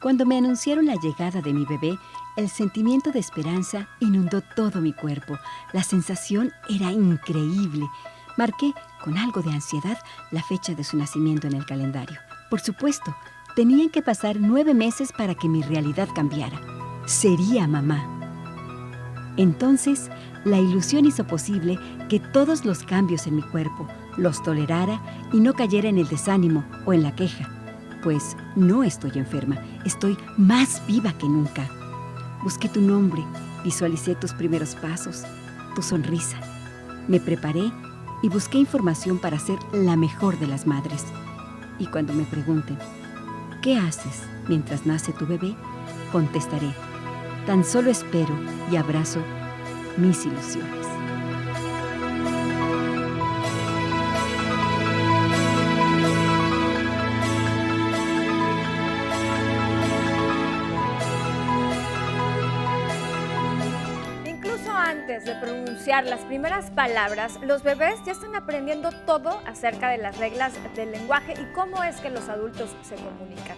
Cuando me anunciaron la llegada de mi bebé, el sentimiento de esperanza inundó todo mi cuerpo. La sensación era increíble. Marqué, con algo de ansiedad, la fecha de su nacimiento en el calendario. Por supuesto, tenían que pasar 9 meses para que mi realidad cambiara. Sería mamá. Entonces, la ilusión hizo posible que todos los cambios en mi cuerpo los tolerara y no cayera en el desánimo o en la queja. Pues no estoy enferma, estoy más viva que nunca. Busqué tu nombre, visualicé tus primeros pasos, tu sonrisa. Me preparé y busqué información para ser la mejor de las madres. Y cuando me pregunten, ¿qué haces mientras nace tu bebé?, contestaré, tan solo espero y abrazo mis ilusiones. Incluso antes de pronunciar las primeras palabras, los bebés ya están aprendiendo todo acerca de las reglas del lenguaje y cómo es que los adultos se comunican.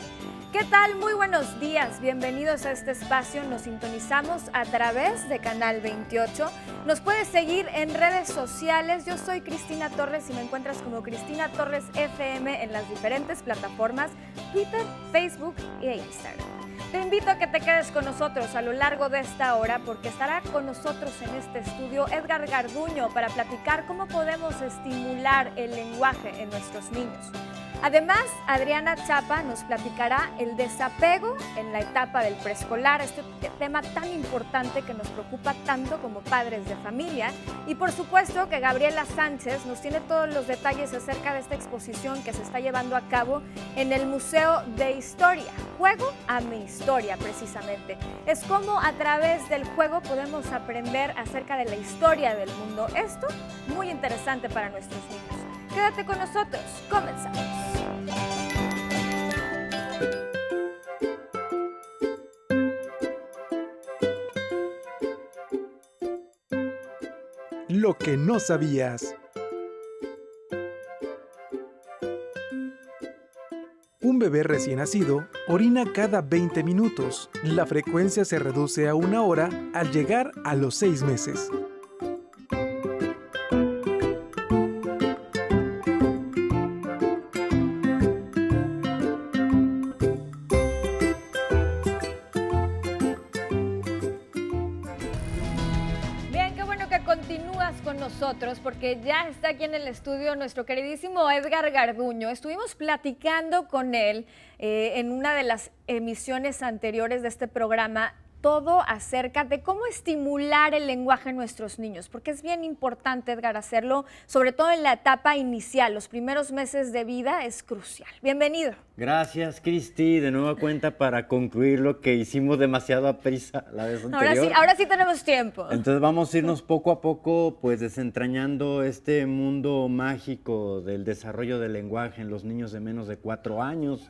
¿Qué tal? Muy buenos días, bienvenidos a este espacio. Nos sintonizamos a través de Canal 28. Nos puedes seguir en redes sociales. Yo soy Cristina Torres y me encuentras como Cristina Torres FM en las diferentes plataformas Twitter, Facebook e Instagram. Te invito a que te quedes con nosotros a lo largo de esta hora porque estará con nosotros en este estudio Edgar Garduño para platicar cómo podemos estimular el lenguaje en nuestros niños. Además, Adriana Chapa nos platicará el desapego en la etapa del preescolar, este tema tan importante que nos preocupa tanto como padres de familia. Y por supuesto que Gabriela Sánchez nos tiene todos los detalles acerca de esta exposición que se está llevando a cabo en el Museo de Historia. Juego a mi historia, precisamente. Es como a través del juego podemos aprender acerca de la historia del mundo. Esto muy interesante para nuestros niños. Quédate con nosotros, comenzamos. Lo que no sabías. Un bebé recién nacido orina cada 20 minutos. La frecuencia se reduce a 1 hora al llegar a los 6 meses. Porque ya está aquí en el estudio nuestro queridísimo Edgar Garduño. Estuvimos platicando con él en una de las emisiones anteriores de este programa todo acerca de cómo estimular el lenguaje en nuestros niños, porque es bien importante, Edgar, hacerlo, sobre todo en la etapa inicial, los primeros meses de vida es crucial. Bienvenido. Gracias, Cristi. De nueva cuenta para concluir lo que hicimos demasiado a prisa la vez anterior. Ahora sí tenemos tiempo. Entonces vamos a irnos poco a poco pues desentrañando este mundo mágico del desarrollo del lenguaje en los niños de menos de 4 años.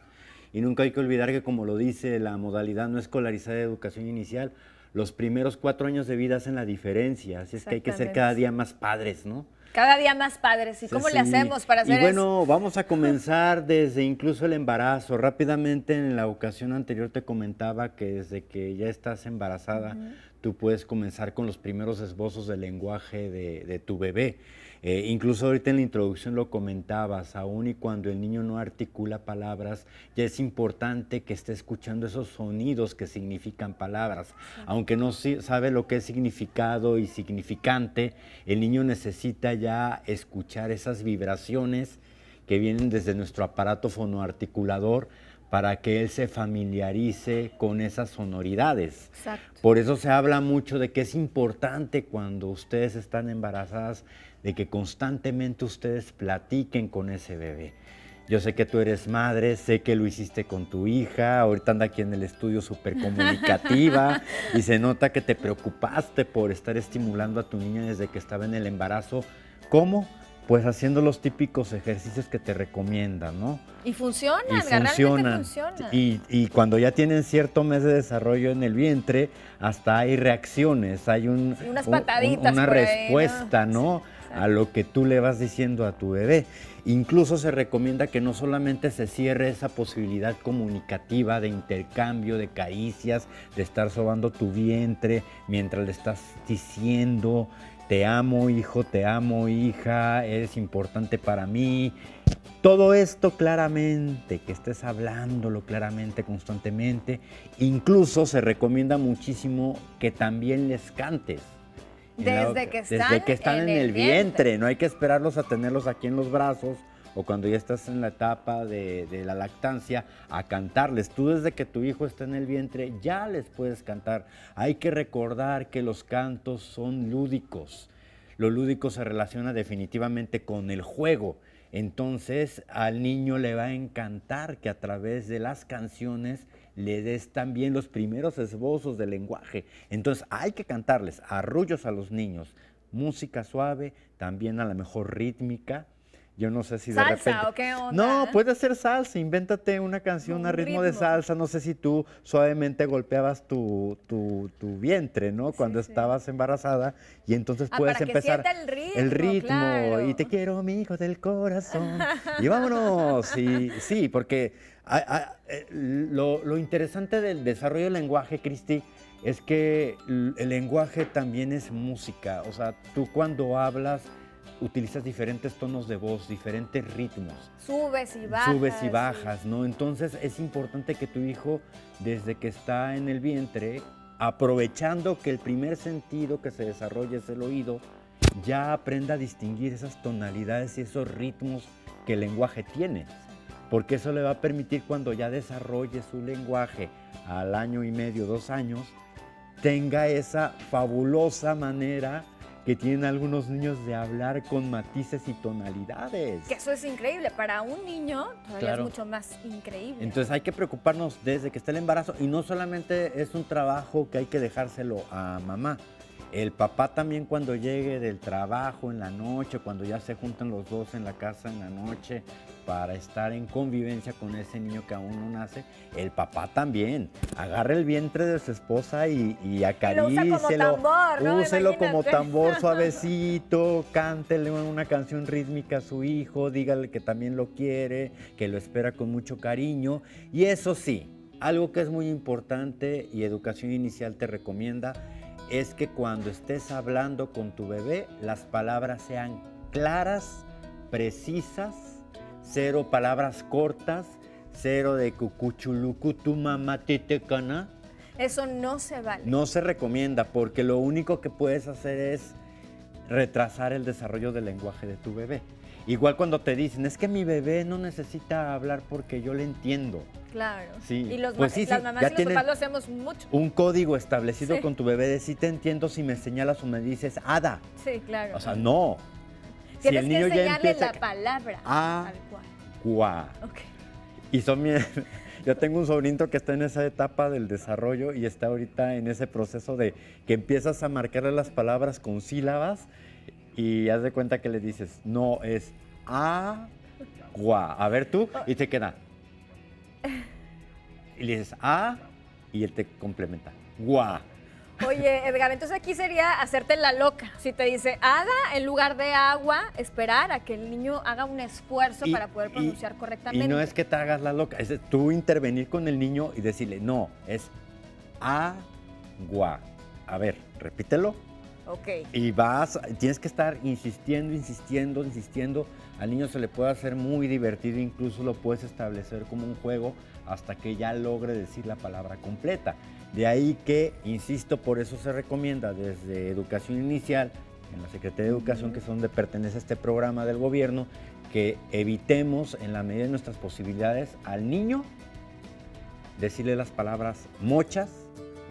Y nunca hay que olvidar que, como lo dice la modalidad no escolarizada de educación inicial, los primeros 4 años de vida hacen la diferencia. Así es que hay que ser cada día más padres, ¿no? Cada día más padres. ¿Y cómo le hacemos para hacer eso? Y bueno, vamos a comenzar desde incluso el embarazo. Rápidamente, en la ocasión anterior te comentaba que desde que ya estás embarazada, tú puedes comenzar con los primeros esbozos del lenguaje de tu bebé. Incluso ahorita en la introducción lo comentabas, aún y cuando el niño no articula palabras, ya es importante que esté escuchando esos sonidos que significan palabras. Sí. Aunque no sabe lo que es significado y significante, el niño necesita ya escuchar esas vibraciones que vienen desde nuestro aparato fonoarticulador para que él se familiarice con esas sonoridades. Exacto. Por eso se habla mucho de que es importante cuando ustedes están embarazadas de que constantemente ustedes platiquen con ese bebé. Yo sé que tú eres madre, sé que lo hiciste con tu hija, ahorita anda aquí en el estudio súper comunicativa y se nota que te preocupaste por estar estimulando a tu niña desde que estaba en el embarazo. ¿Cómo? Pues haciendo los típicos ejercicios que te recomiendan, ¿no? Y funcionan, realmente funcionan. Y cuando ya tienen cierto mes de desarrollo en el vientre, hasta hay reacciones, hay unas pataditas una por respuesta, ahí, ¿no? a lo que tú le vas diciendo a tu bebé. Incluso se recomienda que no solamente se cierre esa posibilidad comunicativa de intercambio, de caricias, de estar sobando tu vientre mientras le estás diciendo te amo hijo, te amo hija, eres importante para mí. Todo esto claramente, que estés hablándolo claramente, constantemente. Incluso se recomienda muchísimo que también les cantes. Desde que están en el vientre. No hay que esperarlos a tenerlos aquí en los brazos o cuando ya estás en la etapa de la lactancia a cantarles. Tú desde que tu hijo está en el vientre ya les puedes cantar. Hay que recordar que los cantos son lúdicos. Lo lúdico se relaciona definitivamente con el juego. Entonces al niño le va a encantar que a través de las canciones le des también los primeros esbozos del lenguaje. Entonces hay que cantarles arrullos a los niños, música suave, también a lo mejor rítmica. Yo no sé si de repente... ¿Salsa o qué onda? No, puede ser salsa, invéntate una canción a ritmo de salsa. No sé si tú suavemente golpeabas tu vientre, ¿no? Cuando estabas embarazada y entonces puedes para empezar... que sienta el ritmo, claro. Y te quiero, mi hijo del corazón. Y vámonos. Y, sí, porque lo interesante del desarrollo del lenguaje, Cristi, es que el lenguaje también es música. O sea, tú cuando hablas utilizas diferentes tonos de voz, diferentes ritmos. Subes y bajas, ¿no? Entonces es importante que tu hijo, desde que está en el vientre, aprovechando que el primer sentido que se desarrolla es el oído, ya aprenda a distinguir esas tonalidades y esos ritmos que el lenguaje tiene. Porque eso le va a permitir cuando ya desarrolle su lenguaje al año y medio, 2 años, tenga esa fabulosa manera que tienen algunos niños de hablar con matices y tonalidades. Que eso es increíble. Para un niño todavía Claro. es mucho más increíble. Entonces hay que preocuparnos desde que está el embarazo y no solamente es un trabajo que hay que dejárselo a mamá. El papá también cuando llegue del trabajo en la noche, cuando ya se juntan los dos en la casa en la noche para estar en convivencia con ese niño que aún no nace, el papá también agarre el vientre de su esposa y acarícelo, úselo como tambor suavecito, cántele una canción rítmica a su hijo, dígale que también lo quiere, que lo espera con mucho cariño. Y eso sí, algo que es muy importante y Educación Inicial te recomienda es que cuando estés hablando con tu bebé, las palabras sean claras, precisas, 0 palabras cortas, 0 de cucuchulucu, tu mamá titecana. Eso no se vale. No se recomienda porque lo único que puedes hacer es retrasar el desarrollo del lenguaje de tu bebé. Igual cuando te dicen, es que mi bebé no necesita hablar porque yo le entiendo. Claro. Sí. Y las Pues sí, mamás ya y los tienen papás lo hacemos mucho. Un código establecido Sí. con tu bebé de sí te entiendo si me señalas o me dices Ada. Sí, claro. O sea, no. Tienes que enseñarle la palabra. A, tal cual. gua. Ok. Y son yo tengo un sobrinito que está en esa etapa del desarrollo y está ahorita en ese proceso de que empiezas a marcarle las palabras con sílabas y haz de cuenta que le dices, no, es agua. A ver tú, y te queda. Y le dices y él te complementa. Gua. Oye, Edgar, entonces aquí sería hacerte la loca. Si te dice hada en lugar de agua, esperar a que el niño haga un esfuerzo para poder pronunciar correctamente. Y no es que te hagas la loca, es tú intervenir con el niño y decirle, no, es agua. A ver, repítelo. Ok. Y tienes que estar insistiendo. Al niño se le puede hacer muy divertido, incluso lo puedes establecer como un juego hasta que ya logre decir la palabra completa. De ahí que, insisto, por eso se recomienda desde Educación Inicial, en la Secretaría de Educación, que es donde pertenece este programa del gobierno, que evitemos en la medida de nuestras posibilidades al niño decirle las palabras mochas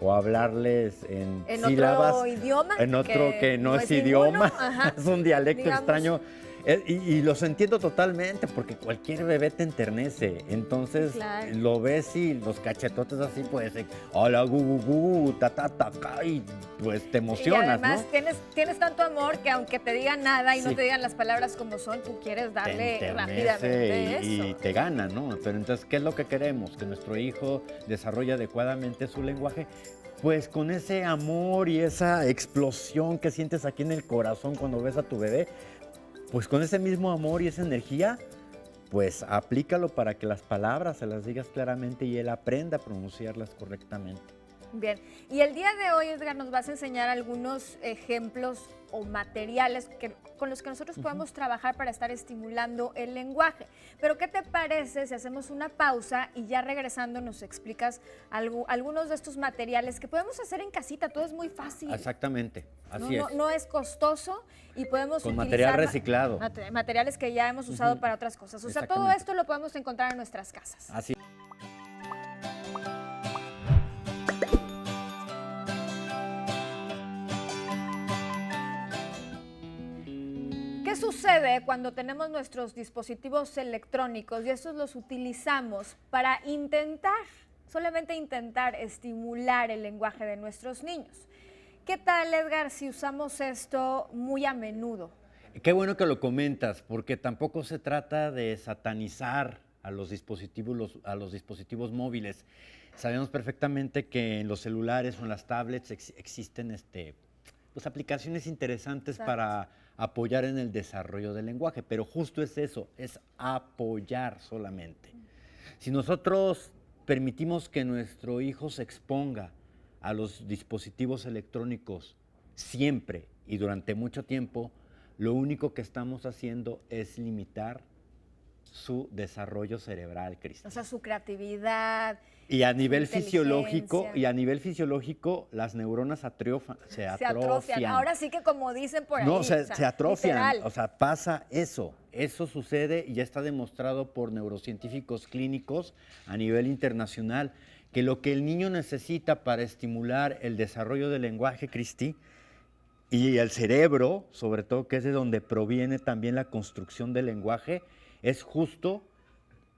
o hablarles en sílabas. Otro idioma. En otro que no es idioma, es un dialecto digamos. extraño. Y los entiendo totalmente porque cualquier bebé te enternece. Entonces Claro. lo ves y los cachetotes así puede ser, hola, gu, ta, ta, ta, ca, y pues te emocionas, y además ¿no? tienes tanto amor que aunque te digan nada y no Sí. te digan las palabras como son, tú quieres Te darle enternece rápidamente y eso. te gana, ¿no? Pero entonces, ¿qué es lo que queremos? Que nuestro hijo desarrolle adecuadamente su lenguaje. Pues con ese amor y esa explosión que sientes aquí en el corazón cuando ves a tu bebé, Pues con ese mismo amor y esa energía, pues aplícalo para que las palabras se las digas claramente y él aprenda a pronunciarlas correctamente. Bien, y el día de hoy, Edgar, nos vas a enseñar algunos ejemplos o materiales con los que nosotros podemos trabajar para estar estimulando el lenguaje. Pero ¿qué te parece si hacemos una pausa y ya regresando nos explicas algunos de estos materiales que podemos hacer en casita? Todo es muy fácil. Exactamente, así es. No es costoso y podemos Con utilizar material reciclado. materiales que ya hemos usado para otras cosas. O sea, todo Exactamente. esto lo podemos encontrar en nuestras casas. Así. ¿Qué sucede cuando tenemos nuestros dispositivos electrónicos y estos los utilizamos para solamente intentar estimular el lenguaje de nuestros niños? ¿Qué tal, Edgar, si usamos esto muy a menudo? Qué bueno que lo comentas, porque tampoco se trata de satanizar a los dispositivos móviles. Sabemos perfectamente que en los celulares o en las tablets existen pues, aplicaciones interesantes para apoyar en el desarrollo del lenguaje, pero justo es eso, es apoyar solamente. Si nosotros permitimos que nuestro hijo se exponga a los dispositivos electrónicos siempre y durante mucho tiempo, lo único que estamos haciendo es limitar su desarrollo cerebral, Cristina. O sea, su creatividad. Y a nivel inteligencia. fisiológico, las neuronas se atrofian. Ahora sí que como dicen por ahí. No, se atrofian. Literal. O sea, pasa eso. Eso sucede y ya está demostrado por neurocientíficos clínicos a nivel internacional que lo que el niño necesita para estimular el desarrollo del lenguaje, Cristi, y el cerebro, sobre todo, que es de donde proviene también la construcción del lenguaje, es justo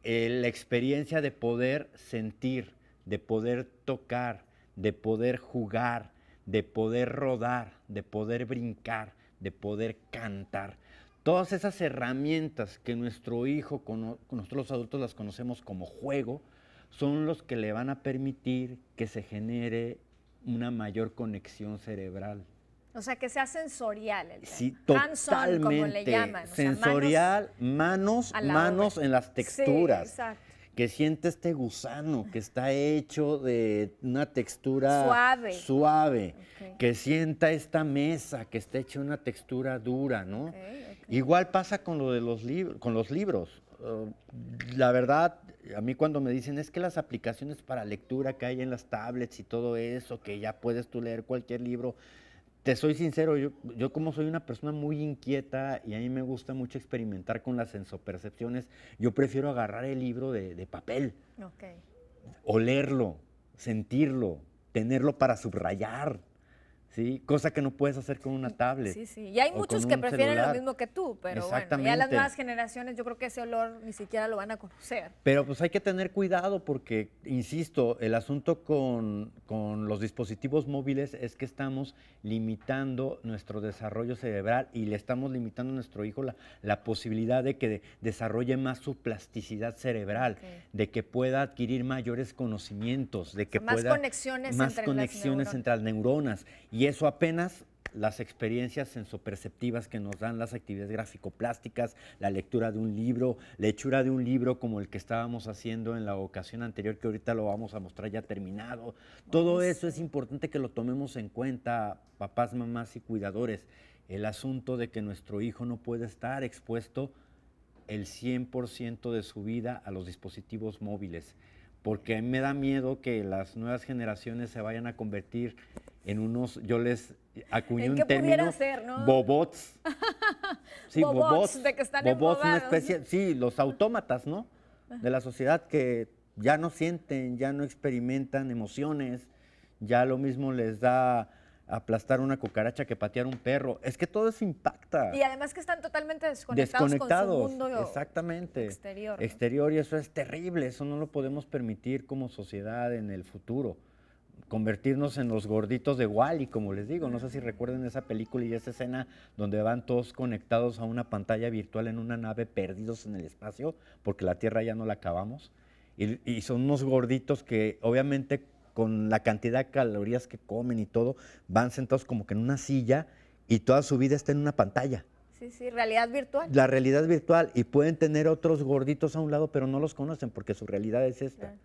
la experiencia de poder sentir, de poder tocar, de poder jugar, de poder rodar, de poder brincar, de poder cantar. Todas esas herramientas que nuestro hijo, con nosotros los adultos las conocemos como juego, son los que le van a permitir que se genere una mayor conexión cerebral. O sea, que sea sensorial. Sí, hands-on, como le totalmente. llaman. O sea, Sensorial, manos en las texturas. Sí, exacto. Que siente este gusano que está hecho de una textura suave. Okay. Que sienta esta mesa que está hecha de una textura dura, ¿no? Okay. Igual pasa con lo de los libros. La verdad, a mí cuando me dicen es que las aplicaciones para lectura que hay en las tablets y todo eso, que ya puedes tú leer cualquier libro, te soy sincero, yo como soy una persona muy inquieta y a mí me gusta mucho experimentar con las sensopercepciones, yo prefiero agarrar el libro de papel, olerlo, sentirlo, tenerlo para subrayar, ¿sí? Cosa que no puedes hacer con una tablet. Sí, sí. Y hay muchos que prefieren lo mismo que tú, pero bueno, ya las nuevas generaciones yo creo que ese olor ni siquiera lo van a conocer. Pero pues hay que tener cuidado porque, insisto, el asunto con los dispositivos móviles es que estamos limitando nuestro desarrollo cerebral y le estamos limitando a nuestro hijo la posibilidad de que desarrolle más su plasticidad cerebral, de que pueda adquirir mayores conocimientos, de que pueda más conexiones entre las neuronas. Y eso apenas las experiencias sensoperceptivas que nos dan las actividades gráfico-plásticas, la lectura de un libro como el que estábamos haciendo en la ocasión anterior, que ahorita lo vamos a mostrar ya terminado. Todo eso es importante que lo tomemos en cuenta, papás, mamás y cuidadores. El asunto de que nuestro hijo no puede estar expuesto el 100% de su vida a los dispositivos móviles, porque a mí me da miedo que las nuevas generaciones se vayan a convertir en unos, yo les acuñé un término, ser, ¿no? bobots. Sí, bobots, de que están bobots, una embobados, especie, sí, los autómatas, ¿no? De la sociedad que ya no sienten, ya no experimentan emociones, ya lo mismo les da aplastar una cucaracha que patear un perro. Es que todo eso impacta. Y además que están totalmente desconectados con su mundo exactamente, exterior, ¿no? Exterior, y eso es terrible, eso no lo podemos permitir como sociedad en el futuro. Convertirnos en los gorditos de Wall-E, como les digo. No sé si recuerden esa película y esa escena donde van todos conectados a una pantalla virtual en una nave perdidos en el espacio, porque la Tierra ya no la acabamos. Y son unos gorditos que obviamente con la cantidad de calorías que comen y todo, van sentados como que en una silla y toda su vida está en una pantalla. sí, realidad virtual. La realidad virtual, y pueden tener otros gorditos a un lado, pero no los conocen porque su realidad es esta. Claro.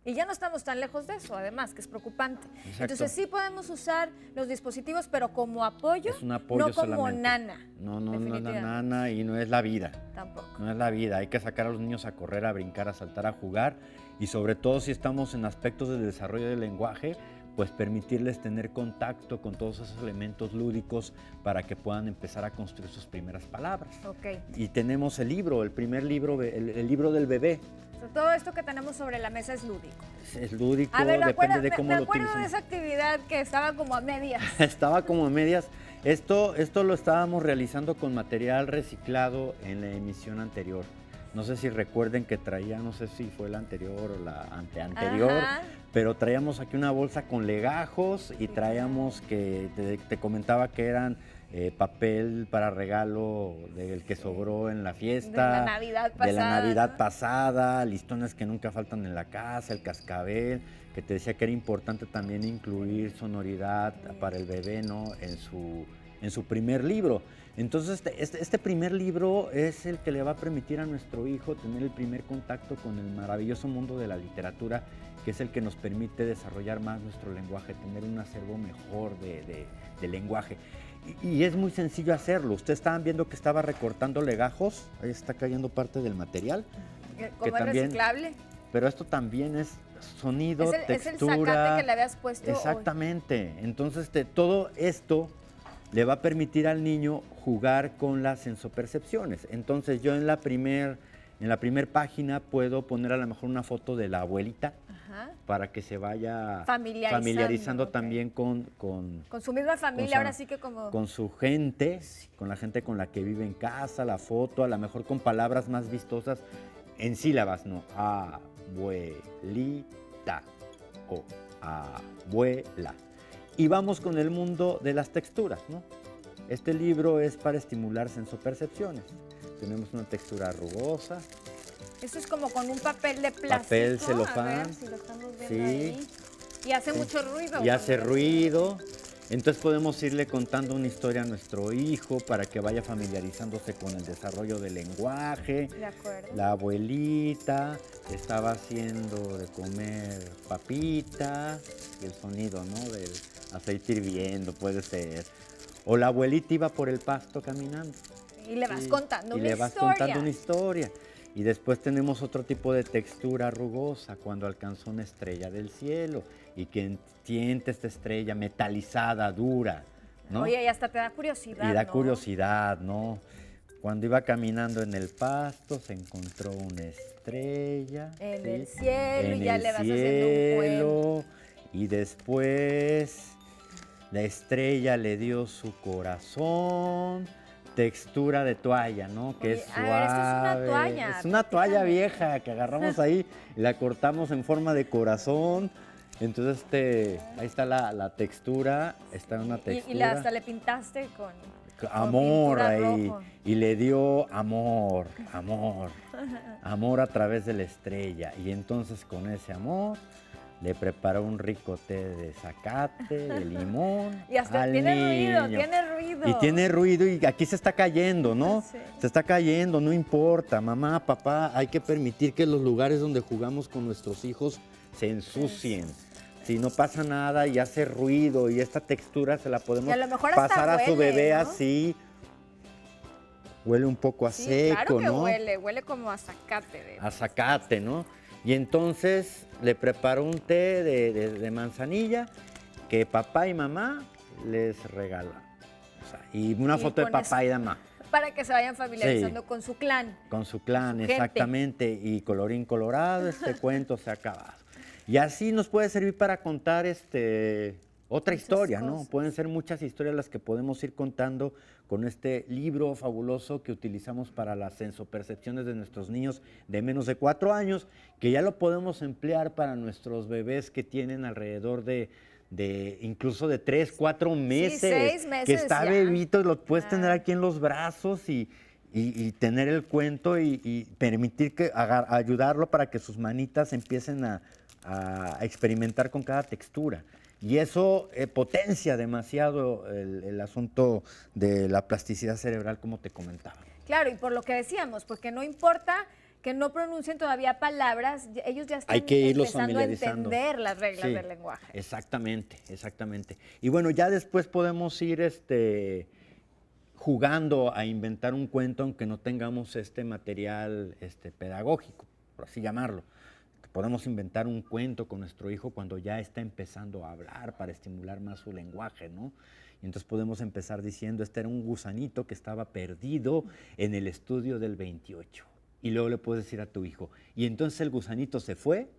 Y ya no estamos tan lejos de eso, además, que es preocupante. Exacto. Entonces sí podemos usar los dispositivos, pero como apoyo, Es un apoyo no como solamente. nana. No es la definitivamente. nana y no es la vida. Tampoco. No es la vida. Hay que sacar a los niños a correr, a brincar, a saltar, a jugar. Y sobre todo si estamos en aspectos de desarrollo del lenguaje, pues permitirles tener contacto con todos esos elementos lúdicos para que puedan empezar a construir sus primeras palabras. Ok. Y tenemos el libro, el primer libro, el libro del bebé. O sea, todo esto que tenemos sobre la mesa es lúdico. Es lúdico, A ver, depende de cómo me lo acuerdo de utilicen. esa actividad que estaba como a medias. Estaba como a medias. Esto lo estábamos realizando con material reciclado en la emisión anterior. No sé si recuerden que traía, no sé si fue la anterior o la anterior, Ajá. pero traíamos aquí una bolsa con legajos y Sí. traíamos que te comentaba que eran papel para regalo del que sobró en la fiesta. De la Navidad pasada. De la Navidad ¿no? pasada, listones que nunca faltan en la casa, el cascabel, que te decía que era importante también incluir sonoridad para el bebé, ¿no? En su primer libro. Entonces, este primer libro es el que le va a permitir a nuestro hijo tener el primer contacto con el maravilloso mundo de la literatura, que es el que nos permite desarrollar más nuestro lenguaje, tener un acervo mejor de lenguaje. Y es muy sencillo hacerlo. Ustedes estaban viendo que estaba recortando legajos, ahí está cayendo parte del material. Como es también- reciclable. Pero esto también es sonido, Es el textura. zacate que le habías puesto hoy. Exactamente. Entonces, todo esto le va a permitir al niño jugar con las sensopercepciones. Entonces, yo en la primer página puedo poner a lo mejor una foto de la abuelita Ajá. para que se vaya Familiarizando, ok. también con Con su misma familia, su- ahora sí que como... con su gente, con la gente con la que vive en casa, la foto, a lo mejor con palabras más vistosas en sílabas, ¿no? Abuelita o abuela. Y vamos con el mundo de las texturas, ¿no? Este libro es para estimular sensopercepciones. Tenemos una textura rugosa. Esto es como con un papel de plástico. Papel celofán. A ver si lo estamos viendo Sí. ahí. Y hace mucho ruido. Y hace cuando- ruido. Entonces podemos irle contando una historia a nuestro hijo para que vaya familiarizándose con el desarrollo del lenguaje. De acuerdo. La abuelita estaba haciendo de comer papita, y el sonido, ¿no? Del aceite hirviendo, puede ser. O la abuelita iba por el pasto caminando. Y le vas Sí, contando y una le vas historia. contando una historia. Y después tenemos otro tipo de textura rugosa cuando alcanzó una estrella del cielo y que siente esta estrella metalizada, dura, ¿no? Oye, y hasta te da curiosidad, Y da ¿no? curiosidad, ¿no? Cuando iba caminando en el pasto se encontró una estrella. En ¿sí? el cielo, y En ya el le vas haciendo un cuento. cielo, y después la estrella le dio su corazón, textura de toalla, ¿no? Que Oye, es a ver, suave. esto es una toalla, Es una toalla platícame. vieja que agarramos ahí y la cortamos en forma de corazón. Entonces, ahí está la textura, está una textura. Hasta le pintaste con Amor pintura ahí. rojo. Y le dio amor a través de la estrella. Y entonces con ese amor le preparó un rico té de zacate, de limón. Y hasta al tiene niño. ruido, tiene ruido. Y tiene ruido y aquí se está cayendo, ¿no? Sí. Se está cayendo, no importa. Mamá, papá, hay que permitir que los lugares donde jugamos con nuestros hijos se ensucien. Si no pasa nada y hace ruido y esta textura se la podemos Y a lo mejor hasta pasar a su huele, bebé ¿no? así. Huele un poco a Sí, seco, claro que ¿no? huele como a zacate. A zacate, ¿no? Y entonces le preparó un té de manzanilla que papá y mamá les regalan. O sea, y una Y foto de pones- papá y de mamá. Para que se vayan familiarizando Sí. con su clan. Con su clan, gente. exactamente. Y colorín colorado, este cuento se ha acabado. Y así nos puede servir para contar otra Muchas historia, ¿no? cosas. Pueden ser muchas historias las que podemos ir contando con este libro fabuloso que utilizamos para las sensopercepciones de nuestros niños de menos de 4 años, que ya lo podemos emplear para nuestros bebés que tienen alrededor de incluso de 3, 4 meses. 6 meses que está ya. bebito, lo puedes Ah. tener aquí en los brazos y tener el cuento y permitir que ayudarlo para que sus manitas empiecen a a experimentar con cada textura. Y eso potencia demasiado el asunto de la plasticidad cerebral, como te comentaba. Claro, y por lo que decíamos, porque no importa que no pronuncien todavía palabras, ellos ya están Hay que irlos empezando a familiarizando. entender las reglas Sí, del lenguaje. Exactamente, exactamente. Y bueno, ya después podemos ir jugando a inventar un cuento, aunque no tengamos este material pedagógico, por así llamarlo. Podemos inventar un cuento con nuestro hijo cuando ya está empezando a hablar para estimular más su lenguaje, ¿no? Y entonces podemos empezar diciendo, este era un gusanito que estaba perdido en el estudio del 28. Y luego le puedes decir a tu hijo, y entonces el gusanito se fue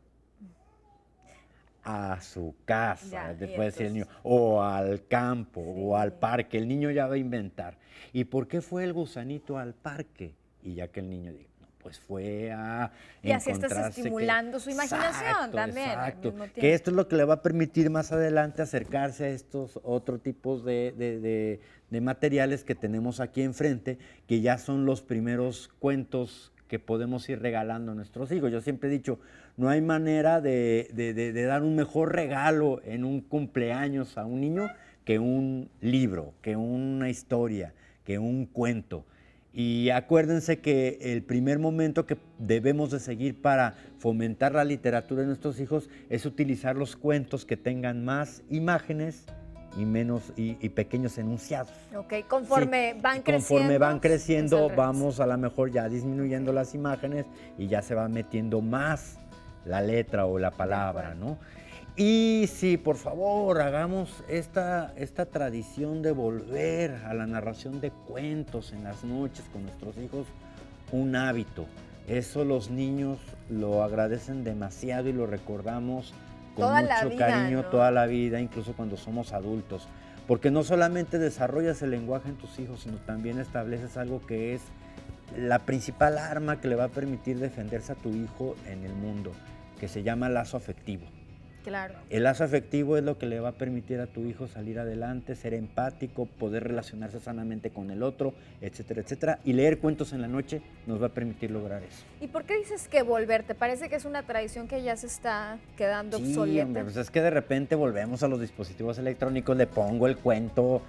a su casa, Ya, te y puede decir el niño, entonces- o al campo, Sí. o al parque. El niño ya va a inventar. ¿Y por qué fue el gusanito al parque? Y ya que el niño diga, no, pues fue a Y así estás encontrarse estimulando su imaginación también, al Exacto. mismo tiempo. Que esto es lo que le va a permitir más adelante acercarse a estos otros tipos de materiales que tenemos aquí enfrente, que ya son los primeros cuentos que podemos ir regalando a nuestros hijos. Yo siempre he dicho, no hay manera de dar un mejor regalo en un cumpleaños a un niño que un libro, que una historia, que un cuento. Y acuérdense que el primer momento que debemos de seguir para fomentar la literatura de nuestros hijos es utilizar los cuentos que tengan más imágenes y menos y pequeños enunciados. Ok, conforme Sí, van y creciendo. conforme van es creciendo, al revés. vamos a lo mejor ya disminuyendo las imágenes y ya se va metiendo más la letra o la palabra, acuerdo. ¿no? Y sí, por favor, hagamos esta tradición de volver a la narración de cuentos en las noches con nuestros hijos un hábito. Eso los niños lo agradecen demasiado y lo recordamos con Toda la mucho vida, cariño ¿no? toda la vida, incluso cuando somos adultos. Porque no solamente desarrollas el lenguaje en tus hijos, sino también estableces algo que es la principal arma que le va a permitir defenderse a tu hijo en el mundo, que se llama lazo afectivo. Claro. El lazo afectivo es lo que le va a permitir a tu hijo salir adelante, ser empático, poder relacionarse sanamente con el otro, etcétera, etcétera. Y leer cuentos en la noche nos va a permitir lograr eso. ¿Y por qué dices que volver? ¿Te parece que es una tradición que ya se está quedando Sí, obsoleta? hombre, pues es que de repente volvemos a los dispositivos electrónicos, le pongo el cuento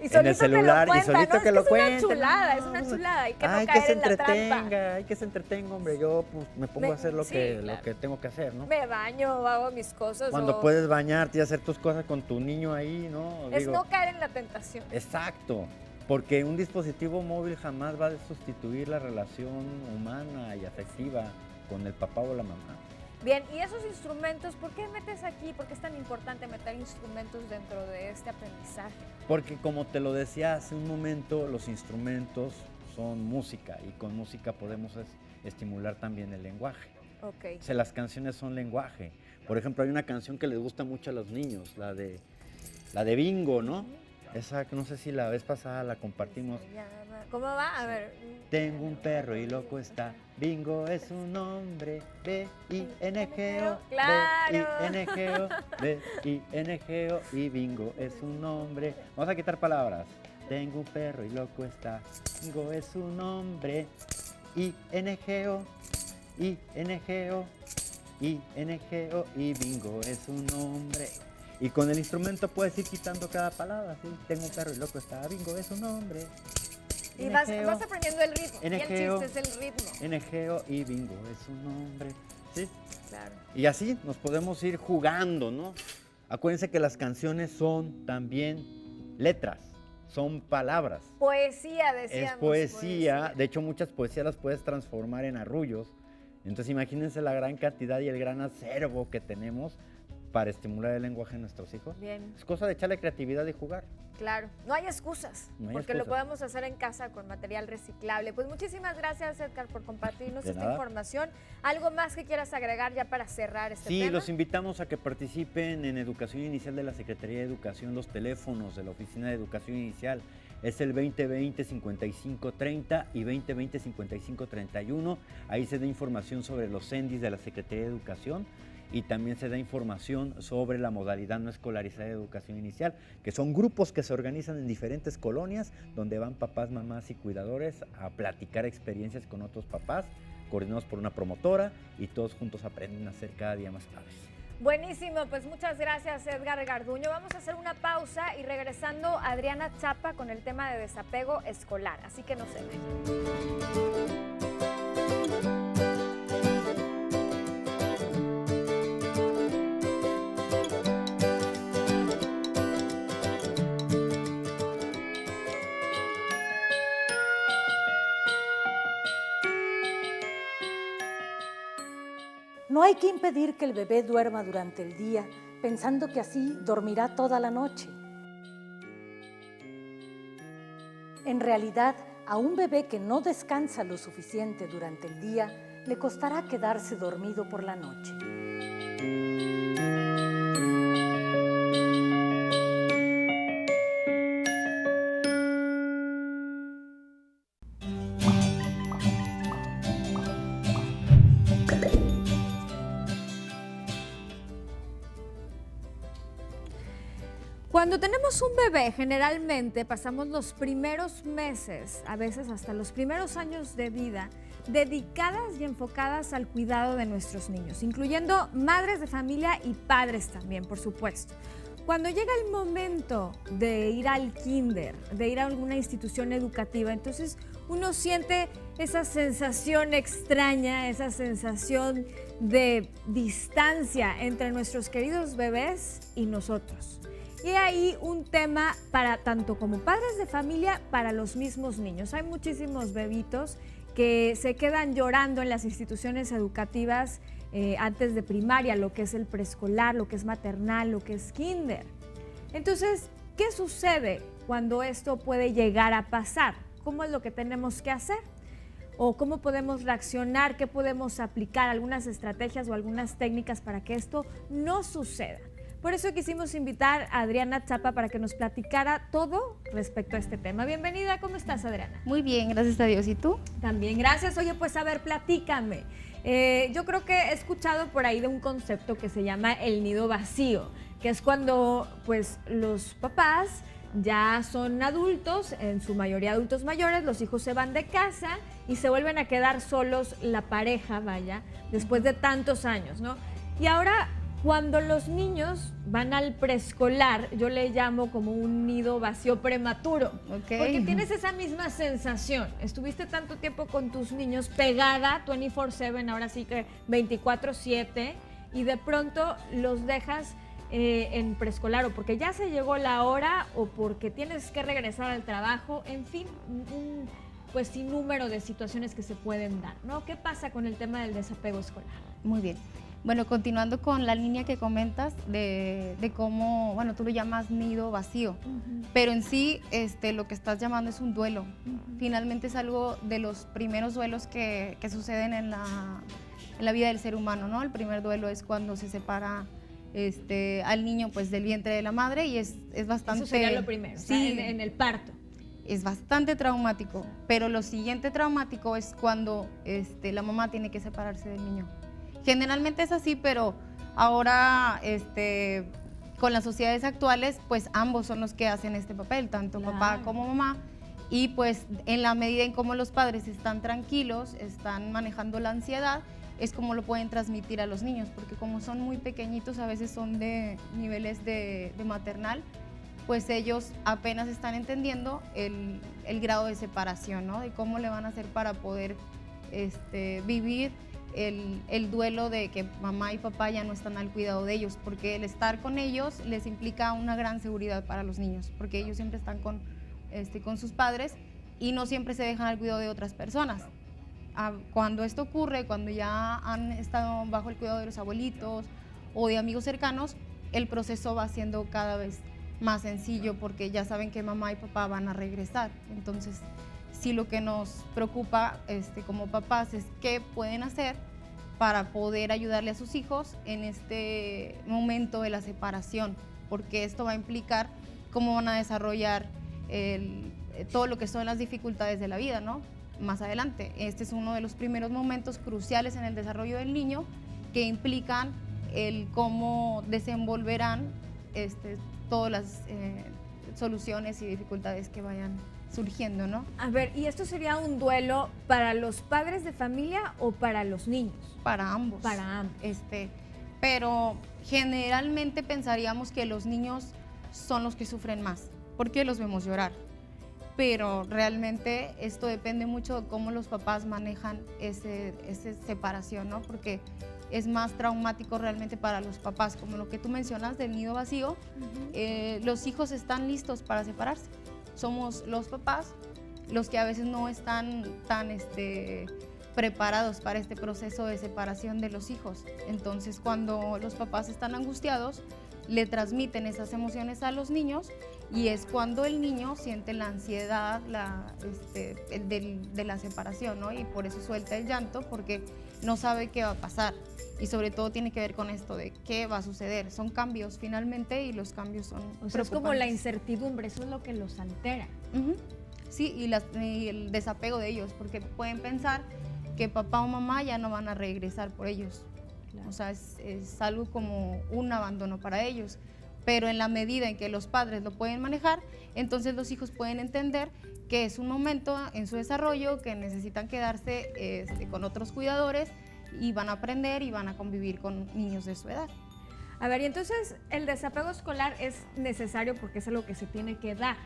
Y en el celular te lo y solito cuenta, ¿no? que Es lo es cuente. una chulada, es No, una pues, chulada. Hay que no hay caer que se en la trampa. entretenga, hay que se entretenga, hombre. Yo pues, me pongo a hacer lo sí, que claro. tengo que hacer, ¿no? Me baño, hago mis cosas. Cuando o- puedes bañarte y hacer tus cosas con tu niño ahí, ¿no? Es Digo, no caer en la tentación. exacto, porque un dispositivo móvil jamás va a sustituir la relación humana y afectiva con el papá o la mamá. Bien, y esos instrumentos, ¿por qué metes aquí? ¿Por qué es tan importante meter instrumentos dentro de este aprendizaje? Porque como te lo decía hace un momento, los instrumentos son música y con música podemos estimular también el lenguaje. Ok. O sea, las canciones son lenguaje. Por ejemplo, hay una canción que les gusta mucho a los niños, la de Bingo, ¿no? Esa que no sé si la vez pasada la compartimos. Se llama- ¿Cómo va? A ver. Tengo un perro y loco está. Bingo es un nombre. B-I-N-G-O. Claro. B-I-N-G-O. B-I-N-G-O. Y bingo es un nombre. Vamos a quitar palabras. Tengo un perro y loco está. Bingo es un nombre. I-N-G-O. I-N-G-O. I-N-G-O. Y bingo es un nombre. Y con el instrumento puedes ir quitando cada palabra. ¿Sí? Tengo un perro y loco está. Bingo es un nombre. Y vas NGO, aprendiendo el ritmo. Y el NGO. chiste es el ritmo. NGO y bingo es un nombre. ¿Sí? Claro. Y así nos podemos ir jugando, ¿no? Acuérdense que las canciones son también letras, son palabras. Poesía, decíamos. Es poesía. De hecho, muchas poesías las puedes transformar en arrullos. Entonces, imagínense la gran cantidad y el gran acervo que tenemos para estimular el lenguaje de nuestros hijos. Bien, Es cosa de echarle creatividad y jugar. claro. No hay excusas, No hay porque lo excusas. podemos hacer en casa con material reciclable. Pues muchísimas gracias, Edgar, por compartirnos De esta nada. información. ¿Algo más que quieras agregar ya para cerrar este Sí, tema? los invitamos a que participen en Educación Inicial de la Secretaría de Educación. Los teléfonos de la Oficina de Educación Inicial es el 2020-5530 y 2020-5531. Ahí se da información sobre los CENDIs de la Secretaría de Educación y también se da información sobre la modalidad no escolarizada de educación inicial, que son grupos que se organizan en diferentes colonias donde van papás, mamás y cuidadores a platicar experiencias con otros papás, coordinados por una promotora y todos juntos aprenden a ser cada día más padres. Buenísimo, pues muchas gracias Edgar Garduño. Vamos a hacer una pausa y regresando Adriana Chapa con el tema de desapego escolar, así que no se vayan. No hay que impedir que el bebé duerma durante el día, pensando que así dormirá toda la noche. En realidad, a un bebé que no descansa lo suficiente durante el día, le costará quedarse dormido por la noche. Cuando tenemos un bebé, generalmente pasamos los primeros meses, a veces hasta los primeros años de vida, dedicadas y enfocadas al cuidado de nuestros niños, incluyendo madres de familia y padres también, por supuesto. Cuando llega el momento de ir al kinder, de ir a alguna institución educativa, entonces uno siente esa sensación extraña, esa sensación de distancia entre nuestros queridos bebés y nosotros. Y ahí un tema para tanto como padres de familia, para los mismos niños. Hay muchísimos bebitos que se quedan llorando en las instituciones educativas antes de primaria, lo que es el preescolar, lo que es maternal, lo que es kinder. Entonces, ¿qué sucede cuando esto puede llegar a pasar? ¿Cómo es lo que tenemos que hacer? ¿O cómo podemos reaccionar? ¿Qué podemos aplicar? ¿Algunas estrategias o algunas técnicas para que esto no suceda? Por eso quisimos invitar a Adriana Chapa para que nos platicara todo respecto a este tema. Bienvenida, ¿cómo estás, Adriana? Muy bien, gracias a Dios. ¿Y tú? También, gracias. Oye, pues a ver, platícame. Yo creo que he escuchado por ahí de un concepto que se llama el nido vacío, que es cuando pues los papás ya son adultos, en su mayoría adultos mayores, los hijos se van de casa y se vuelven a quedar solos la pareja, vaya, después de tantos años, ¿no? Y ahora, cuando los niños van al preescolar, yo le llamo como un nido vacío prematuro, porque tienes esa misma sensación. Estuviste tanto tiempo con tus niños pegada 24/7, ahora sí que 24/7, y de pronto los dejas en preescolar, o porque ya se llegó la hora, o porque tienes que regresar al trabajo, en fin, pues sin número de situaciones que se pueden dar, ¿no? ¿Qué pasa con el tema del desapego escolar? Muy bien. Bueno, continuando con la línea que comentas de cómo, bueno, tú lo llamas nido vacío, pero en sí lo que estás llamando es un duelo. Finalmente es algo de los primeros duelos que suceden en la vida del ser humano, ¿no? El primer duelo es cuando se separa al niño pues del vientre de la madre, y es bastante... Eso sería lo primero, sí, o sea, en el parto. Es bastante traumático, pero lo siguiente traumático es cuando la mamá tiene que separarse del niño. Generalmente es así, pero ahora con las sociedades actuales, pues ambos son los que hacen este papel, tanto papá como mamá, y pues en la medida en cómo los padres están tranquilos, están manejando la ansiedad, es como lo pueden transmitir a los niños, porque como son muy pequeñitos, a veces son de niveles de maternal, pues ellos apenas están entendiendo el grado de separación, ¿no? De cómo le van a hacer para poder vivir el duelo de que mamá y papá ya no están al cuidado de ellos, porque el estar con ellos les implica una gran seguridad para los niños, porque ellos siempre están con sus padres y no siempre se dejan al cuidado de otras personas. Cuando esto ocurre, cuando ya han estado bajo el cuidado de los abuelitos o de amigos cercanos, el proceso va siendo cada vez más sencillo, porque ya saben que mamá y papá van a regresar. Entonces, sí, lo que nos preocupa como papás es qué pueden hacer para poder ayudarle a sus hijos en este momento de la separación, porque esto va a implicar cómo van a desarrollar todo lo que son las dificultades de la vida, ¿no? Más adelante. Este es uno de los primeros momentos cruciales en el desarrollo del niño, que implican el cómo desenvolverán todas las soluciones y dificultades que vayan surgiendo, ¿no? A ver, ¿y esto sería un duelo para los padres de familia o para los niños? Para ambos. Para ambos. Pero generalmente pensaríamos que los niños son los que sufren más, porque los vemos llorar. Pero realmente esto depende mucho de cómo los papás manejan esa separación, ¿no? Porque es más traumático realmente para los papás, como lo que tú mencionas del nido vacío. Los hijos están listos para separarse. Somos los papás los que a veces no están tan preparados para este proceso de separación de los hijos. Entonces, cuando los papás están angustiados, le transmiten esas emociones a los niños y es cuando el niño siente la ansiedad de la separación, ¿no? Y por eso suelta el llanto, porque no sabe qué va a pasar. Y sobre todo tiene que ver con esto de qué va a suceder. Son cambios finalmente y los cambios son Es como la incertidumbre, eso es lo que los altera. Sí, y el desapego de ellos, porque pueden pensar que papá o mamá ya no van a regresar por ellos. Claro. O sea, es algo como un abandono para ellos. Pero en la medida en que los padres lo pueden manejar, entonces los hijos pueden entender que es un momento en su desarrollo, que necesitan quedarse con otros cuidadores y van a aprender y van a convivir con niños de su edad. A ver, y entonces el desapego escolar es necesario porque es algo que se tiene que dar.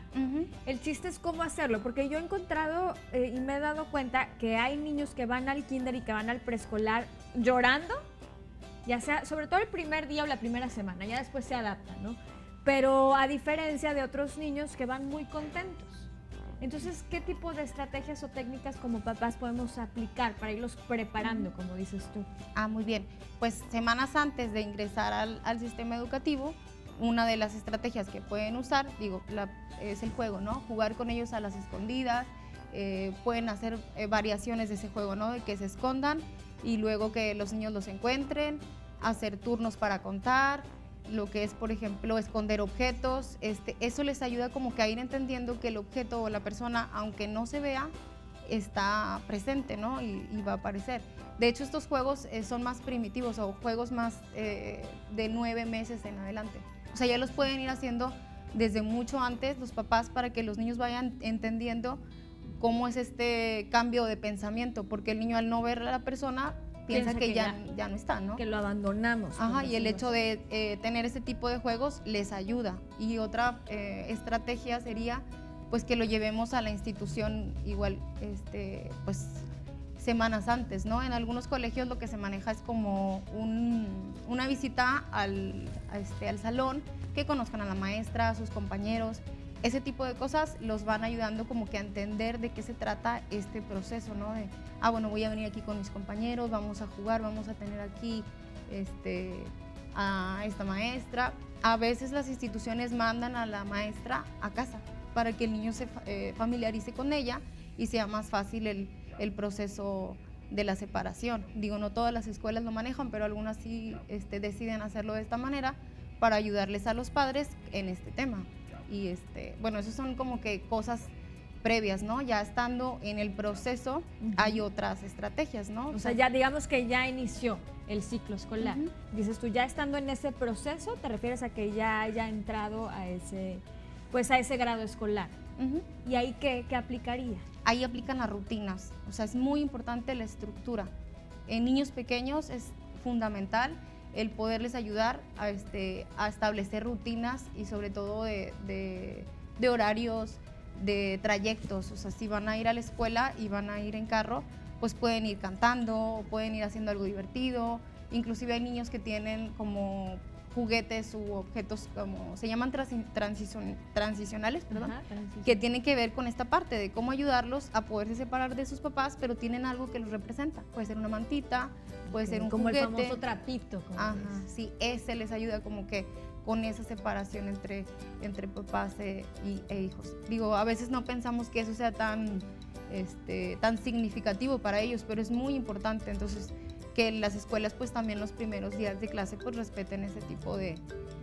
El chiste es cómo hacerlo, porque yo he encontrado y me he dado cuenta que hay niños que van al kinder y que van al preescolar llorando, ya sea, sobre todo el primer día o la primera semana, ya después se adaptan, ¿no? Pero a diferencia de otros niños que van muy contentos. Entonces, ¿qué tipo de estrategias o técnicas como papás podemos aplicar para irlos preparando, como dices tú? Muy bien. Pues semanas antes de ingresar al sistema educativo, una de las estrategias que pueden usar, es el juego, ¿no? Jugar con ellos a las escondidas, pueden hacer variaciones de ese juego, ¿no? De que se escondan y luego que los niños los encuentren, hacer turnos para contar, lo que es, por ejemplo, esconder objetos. Eso les ayuda como que a ir entendiendo que el objeto o la persona, aunque no se vea, está presente, ¿no? Y va a aparecer. De hecho, estos juegos son más primitivos o juegos más de 9 meses en adelante. O sea, ya los pueden ir haciendo desde mucho antes los papás para que los niños vayan entendiendo cómo es este cambio de pensamiento, porque el niño al no ver a la persona piensa que ya no está, ¿no? Que lo abandonamos. Y el hecho de tener ese tipo de juegos les ayuda. Y otra estrategia sería pues que lo llevemos a la institución igual, pues semanas antes, ¿no? En algunos colegios lo que se maneja es como una visita al salón, que conozcan a la maestra, a sus compañeros. Ese tipo de cosas los van ayudando como que a entender de qué se trata este proceso, ¿no? De, bueno, voy a venir aquí con mis compañeros, vamos a jugar, vamos a tener aquí a esta maestra. A veces las instituciones mandan a la maestra a casa para que el niño se familiarice con ella y sea más fácil el proceso de la separación. No todas las escuelas lo manejan, pero algunas sí deciden hacerlo de esta manera para ayudarles a los padres en este tema. Y bueno, eso son como que cosas previas, ¿no? Ya estando en el proceso hay otras estrategias, ¿no? O sea, ya digamos que ya inició el ciclo escolar. Dices tú, ya estando en ese proceso, te refieres a que ya haya entrado a ese grado escolar. ¿Y ahí qué aplicaría? Ahí aplican las rutinas. O sea, es muy importante la estructura. En niños pequeños es fundamental el poderles ayudar a establecer rutinas y sobre todo de horarios, de trayectos. O sea, si van a ir a la escuela y van a ir en carro, pues pueden ir cantando, pueden ir haciendo algo divertido. Inclusive hay niños que tienen como juguetes u objetos como se llaman transicionales, perdón, que tienen que ver con esta parte de cómo ayudarlos a poderse separar de sus papás, pero tienen algo que los representa. Puede ser una mantita, puede ser un como juguete. Como el famoso trapito. Sí, ese les ayuda como que con esa separación entre papás e hijos. A veces no pensamos que eso sea tan significativo para ellos, pero es muy importante. Entonces, que las escuelas pues también los primeros días de clase pues respeten ese tipo de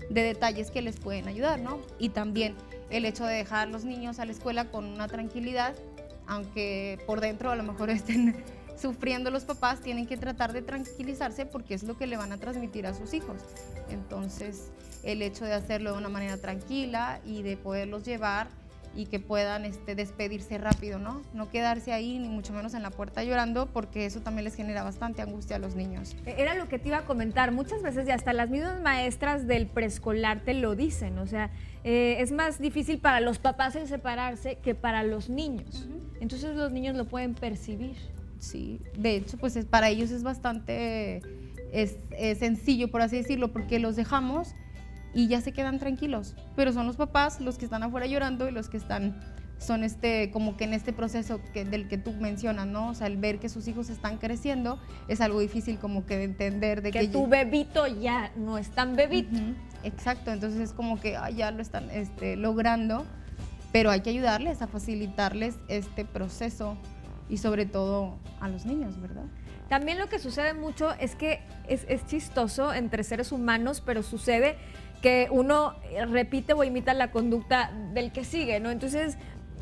detalles que les pueden ayudar, ¿no? Y también el hecho de dejar a los niños a la escuela con una tranquilidad, aunque por dentro a lo mejor estén sufriendo los papás, tienen que tratar de tranquilizarse porque es lo que le van a transmitir a sus hijos. Entonces, el hecho de hacerlo de una manera tranquila y de poderlos llevar y que puedan despedirse rápido, ¿no? No quedarse ahí, ni mucho menos en la puerta llorando, porque eso también les genera bastante angustia a los niños. Era lo que te iba a comentar, muchas veces y hasta las mismas maestras del preescolar te lo dicen, o sea, es más difícil para los papás el separarse que para los niños. Entonces los niños lo pueden percibir. Sí, de hecho, pues para ellos es bastante sencillo, por así decirlo, porque los dejamos y ya se quedan tranquilos, pero son los papás los que están afuera llorando y los que son como que en este proceso del que tú mencionas, ¿no? O sea, el ver que sus hijos están creciendo es algo difícil como que de entender de que tu bebito ya no es tan bebito. Exacto, entonces es como que ya lo están logrando, pero hay que ayudarles a facilitarles este proceso y sobre todo a los niños, ¿verdad? También lo que sucede mucho es que es chistoso entre seres humanos, pero sucede que uno repite o imita la conducta del que sigue, ¿no? Entonces,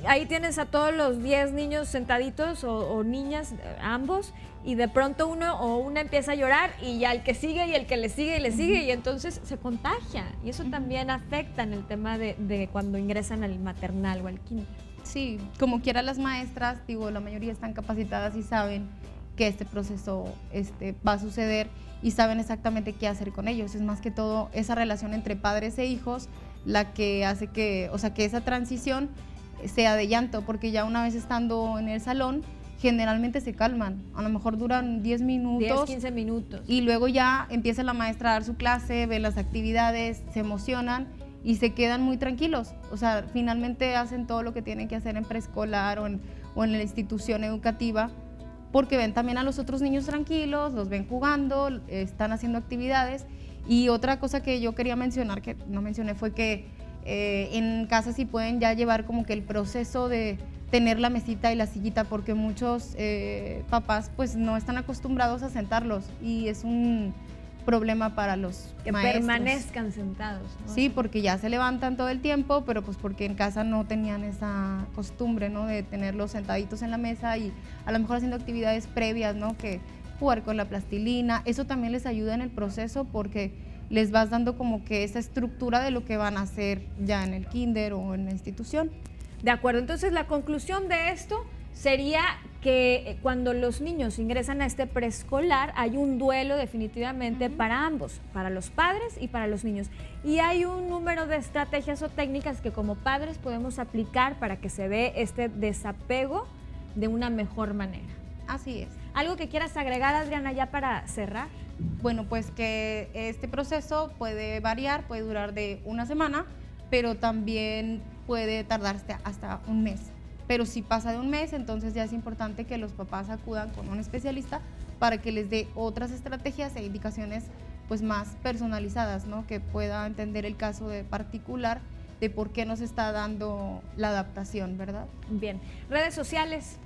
ahí tienes a todos los 10 niños sentaditos o niñas, ambos, y de pronto uno o una empieza a llorar y ya el que sigue y el que le sigue y le sigue, y entonces se contagia. Y eso también afecta en el tema de cuando ingresan al maternal o al kinder. Sí, como quiera las maestras, la mayoría están capacitadas y saben que este proceso va a suceder y saben exactamente qué hacer con ellos. Es más que todo esa relación entre padres e hijos la que hace que esa transición sea de llanto, porque ya una vez estando en el salón, generalmente se calman. A lo mejor duran 10 minutos. 10, 15 minutos. Y luego ya empieza la maestra a dar su clase, ve las actividades, se emocionan y se quedan muy tranquilos. O sea, finalmente hacen todo lo que tienen que hacer en preescolar o en la institución educativa, porque ven también a los otros niños tranquilos, los ven jugando, están haciendo actividades. Y otra cosa que yo quería mencionar, que no mencioné, fue que en casa sí pueden ya llevar como que el proceso de tener la mesita y la sillita, porque muchos papás pues no están acostumbrados a sentarlos y es un problema para los que maestros. Permanezcan sentados, ¿no? Sí, porque ya se levantan todo el tiempo, pero pues porque en casa no tenían esa costumbre, ¿no? De tenerlos sentaditos en la mesa y a lo mejor haciendo actividades previas, ¿no? Que jugar con la plastilina, eso también les ayuda en el proceso porque les vas dando como que esa estructura de lo que van a hacer ya en el kinder o en la institución. De acuerdo, entonces la conclusión de esto sería que cuando los niños ingresan a este preescolar hay un duelo definitivamente para ambos, para los padres y para los niños. Y hay un número de estrategias o técnicas que como padres podemos aplicar para que se dé este desapego de una mejor manera. Así es. ¿Algo que quieras agregar, Adriana, ya para cerrar? Bueno, pues que este proceso puede variar, puede durar de una semana, pero también puede tardarse hasta un mes. Pero si pasa de un mes, entonces ya es importante que los papás acudan con un especialista para que les dé otras estrategias e indicaciones pues más personalizadas, ¿no? Que pueda entender el caso de particular de por qué nos está dando la adaptación, ¿verdad? Bien. ¿Redes sociales?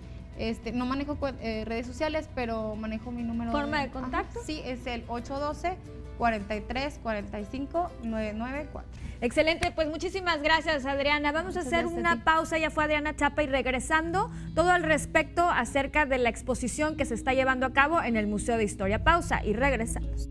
No manejo redes sociales, pero manejo mi número ¿Forma de contacto? Sí, es el 812-4345-994. Excelente, pues muchísimas gracias, Adriana. Vamos a hacer una pausa, ya fue Adriana Chapa, y regresando, todo al respecto acerca de la exposición que se está llevando a cabo en el Museo de Historia. Pausa y regresamos.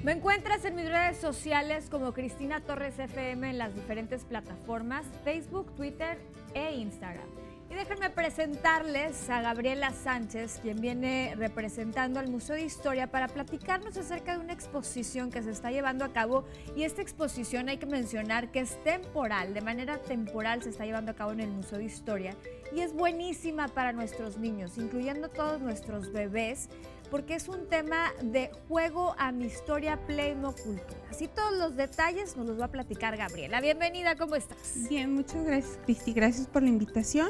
Me encuentras en mis redes sociales como Cristina Torres FM en las diferentes plataformas Facebook, Twitter e Instagram. Y déjenme presentarles a Gabriela Sánchez, quien viene representando al Museo de Historia para platicarnos acerca de una exposición que se está llevando a cabo. Y esta exposición hay que mencionar que es temporal, de manera temporal se está llevando a cabo en el Museo de Historia. Y es buenísima para nuestros niños, incluyendo todos nuestros bebés, porque es un tema de juego a mi historia, Playmo Cultura. Así todos los detalles nos los va a platicar Gabriela. Bienvenida, ¿cómo estás? Bien, muchas gracias, Cristi. Gracias por la invitación.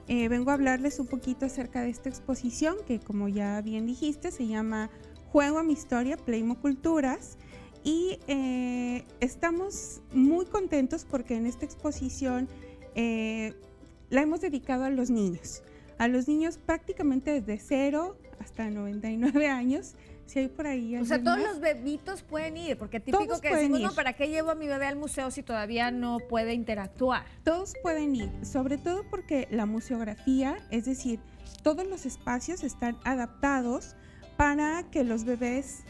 Vengo a hablarles un poquito acerca de esta exposición que, como ya bien dijiste, se llama Juego a mi historia, Playmo Culturas. Y estamos muy contentos porque en esta exposición la hemos dedicado a los niños. a los niños prácticamente desde 0 hasta 99 años. Si hay por ahí O sea, todos más. los bebitos pueden ir, porque típico Todos que pueden decimos, ir. no, ¿para qué llevo a mi bebé al museo si todavía no puede interactuar? Todos pueden ir, sobre todo porque la museografía, es decir, todos los espacios están adaptados para que los bebés,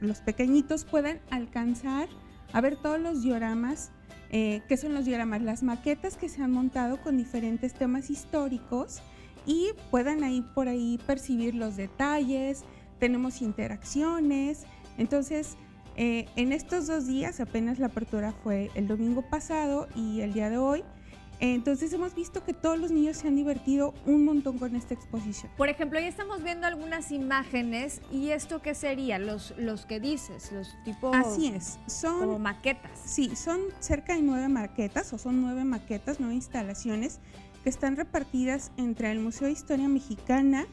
los pequeñitos, puedan alcanzar a ver todos los dioramas. ¿Qué son los dioramas? Las maquetas que se han montado con diferentes temas históricos y puedan ahí por ahí percibir los detalles. Tenemos interacciones. Entonces, en estos 2 días, apenas la apertura fue el domingo pasado y el día de hoy, entonces hemos visto que todos los niños se han divertido un montón con esta exposición. Por ejemplo, ya estamos viendo algunas imágenes, ¿y esto qué sería? Los que dices, los tipos Así es, como son, maquetas. sí, son cerca de 9 maquetas, o son 9 maquetas, 9 instalaciones que están repartidas entre el Museo de Historia Mexicana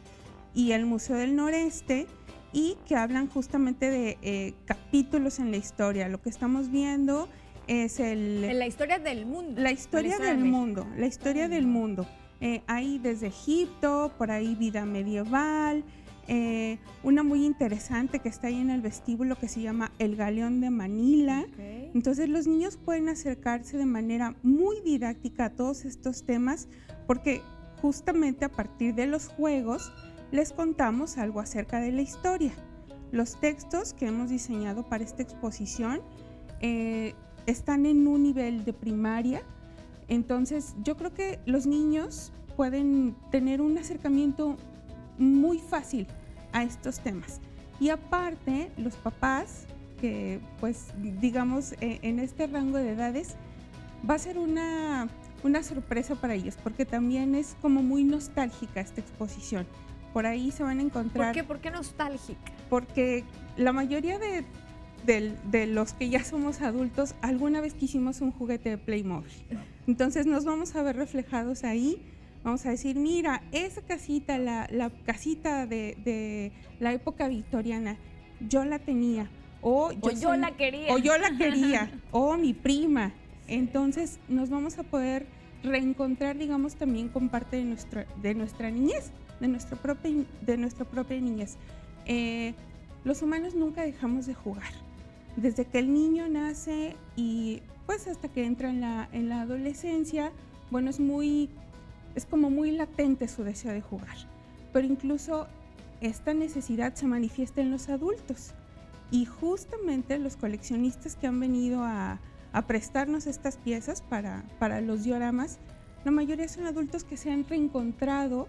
y el Museo del Noreste, y que hablan justamente de capítulos en la historia. Lo que estamos viendo es En la historia del mundo. la historia de del México. mundo, la historia del mundo. Hay desde Egipto, por ahí vida medieval, una muy interesante que está ahí en el vestíbulo que se llama El Galeón de Manila. Ok. Entonces los niños pueden acercarse de manera muy didáctica a todos estos temas porque justamente a partir de los juegos les contamos algo acerca de la historia. Los textos que hemos diseñado para esta exposición están en un nivel de primaria, entonces yo creo que los niños pueden tener un acercamiento muy fácil a estos temas. Y aparte, los papás, que pues digamos en este rango de edades, va a ser una sorpresa para ellos, porque también es como muy nostálgica esta exposición. Por ahí se van a encontrar... ¿Por qué? ¿Por qué nostálgica? Porque la mayoría de los que ya somos adultos, alguna vez quisimos un juguete de Playmobil. Entonces nos vamos a ver reflejados ahí. Vamos a decir, mira, esa casita, la casita de la época victoriana, yo la tenía. O yo la quería. O yo la quería. O mi prima. Entonces nos vamos a poder reencontrar, digamos, también con parte de nuestra niñez, de nuestra propia niñez. Los humanos nunca dejamos de jugar. Desde que el niño nace y pues hasta que entra en la adolescencia, bueno, es como muy latente su deseo de jugar. Pero incluso esta necesidad se manifiesta en los adultos. Y justamente los coleccionistas que han venido a prestarnos estas piezas para los dioramas, la mayoría son adultos que se han reencontrado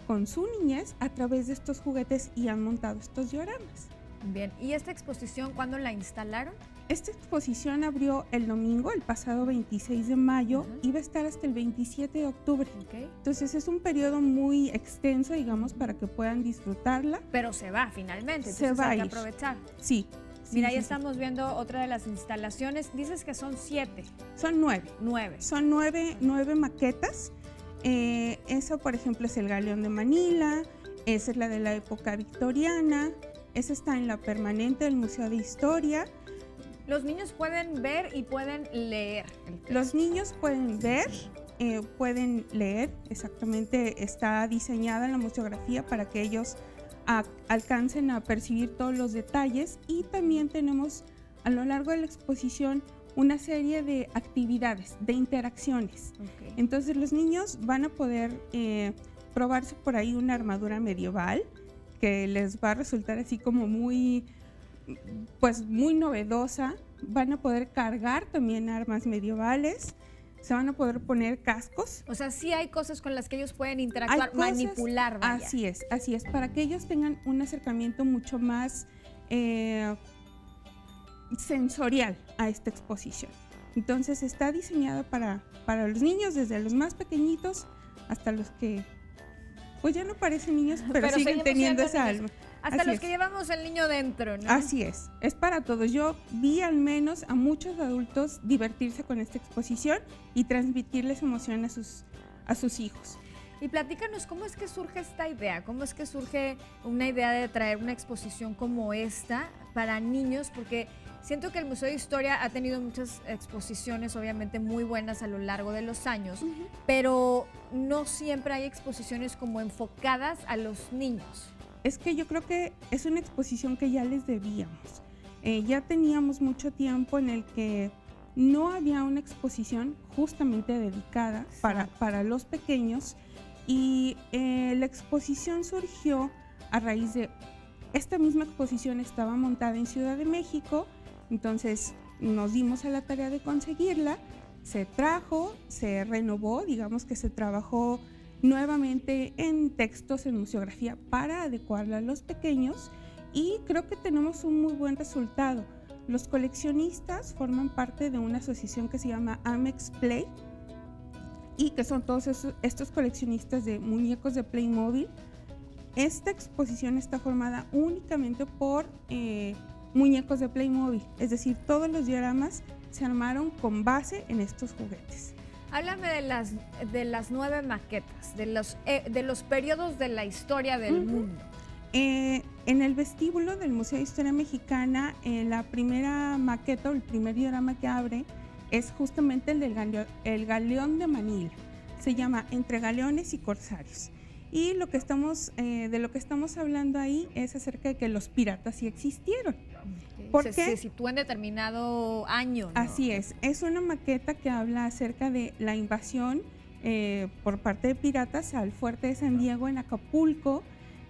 con su niñez a través de estos juguetes y han montado estos dioramas. Bien, ¿y esta exposición cuándo la instalaron? Esta exposición abrió el domingo, el pasado 26 de mayo, y va a estar hasta el 27 de octubre. Okay. Entonces es un periodo muy extenso, digamos, para que puedan disfrutarla. Pero se va finalmente, Se entonces va hay a que ir. aprovechar. Sí. Mira, sí, ahí sí, estamos viendo otra de las instalaciones. Dices que son 7. Son 9. 9. Son 9 maquetas. Esa, por ejemplo, es el Galeón de Manila. Esa es la de la época victoriana. Esa está en la permanente del Museo de Historia. Los niños pueden ver y pueden leer. Los niños pueden ver, pueden leer. Exactamente, está diseñada la museografía para que ellos alcancen a percibir todos los detalles. Y también tenemos a lo largo de la exposición una serie de actividades, de interacciones. Okay. Entonces los niños van a poder probarse por ahí una armadura medieval que les va a resultar así como muy novedosa. Van a poder cargar también armas medievales, se van a poder poner cascos. O sea, sí hay cosas con las que ellos pueden interactuar, manipular, vaya. Así es, para que ellos tengan un acercamiento mucho más sensorial a esta exposición. Entonces está diseñada para los niños, desde los más pequeñitos hasta los que pues ya no parecen niños, pero siguen seguimos teniendo siendo esa niños. alma. Hasta Así los es. que llevamos el niño dentro, ¿no? Así es para todos. Yo vi al menos a muchos adultos divertirse con esta exposición y transmitirles emoción a sus hijos. Y platícanos, ¿cómo es que surge esta idea? ¿Cómo es que surge una idea de traer una exposición como esta para niños? Porque Siento que el Museo de Historia ha tenido muchas exposiciones, obviamente muy buenas a lo largo de los años, pero no siempre hay exposiciones como enfocadas a los niños. Es que yo creo que es una exposición que ya les debíamos. Ya teníamos mucho tiempo en el que no había una exposición justamente dedicada para los pequeños, y la exposición surgió a raíz de esta misma exposición. Estaba montada en Ciudad de México, entonces nos dimos a la tarea de conseguirla, se trajo, se renovó, digamos que se trabajó nuevamente en textos, en museografía para adecuarla a los pequeños, y creo que tenemos un muy buen resultado. Los coleccionistas forman parte de una asociación que se llama Amex Play, y que son todos estos coleccionistas de muñecos de Playmobil. Esta exposición está formada únicamente por muñecos de Playmobil, es decir, todos los dioramas se armaron con base en estos juguetes. Háblame de las 9 maquetas, de los periodos de la historia del mundo. En el vestíbulo del Museo de Historia Mexicana, la primera maqueta o el primer diorama que abre es justamente el Galeón de Manila. Se llama Entre Galeones y Corsarios. Y de lo que estamos hablando ahí es acerca de que los piratas sí existieron. Okay. Se sitúa en determinado año, ¿no? Así es una maqueta que habla acerca de la invasión por parte de piratas al fuerte de San Diego en Acapulco,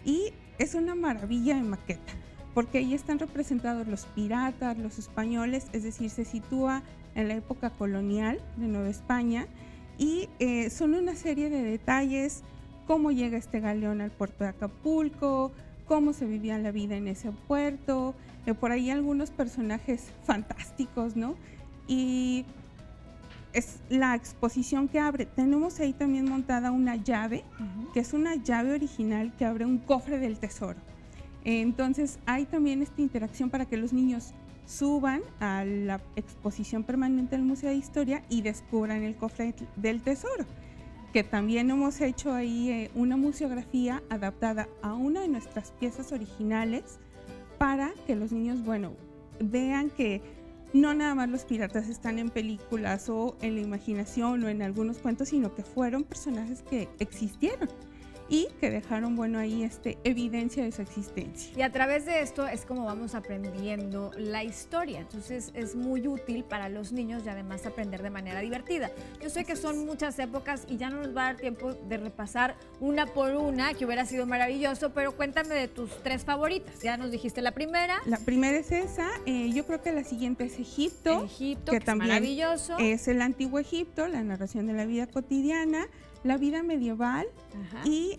y es una maravilla de maqueta, porque ahí están representados los piratas, los españoles, es decir, se sitúa en la época colonial de Nueva España, y son una serie de detalles: cómo llega este galeón al puerto de Acapulco, cómo se vivía la vida en ese puerto, por ahí algunos personajes fantásticos, ¿no? Y es la exposición que abre. Tenemos ahí también montada una llave, que es una llave original que abre un cofre del tesoro. Entonces hay también esta interacción para que los niños suban a la exposición permanente del Museo de Historia y descubran el cofre del tesoro, que también hemos hecho ahí una museografía adaptada a una de nuestras piezas originales, para que los niños, vean que no nada más los piratas están en películas o en la imaginación o en algunos cuentos, sino que fueron personajes que existieron y que dejaron, ahí evidencia de su existencia. Y a través de esto es como vamos aprendiendo la historia. Entonces es muy útil para los niños y además aprender de manera divertida. Yo sé que son muchas épocas y ya no nos va a dar tiempo de repasar una por una, que hubiera sido maravilloso, pero cuéntame de tus 3 favoritas. Ya nos dijiste la primera. La primera es esa. Yo creo que la siguiente es Egipto. Egipto, que es también maravilloso. Es el antiguo Egipto, la narración de la vida cotidiana, la vida medieval. Ajá. Y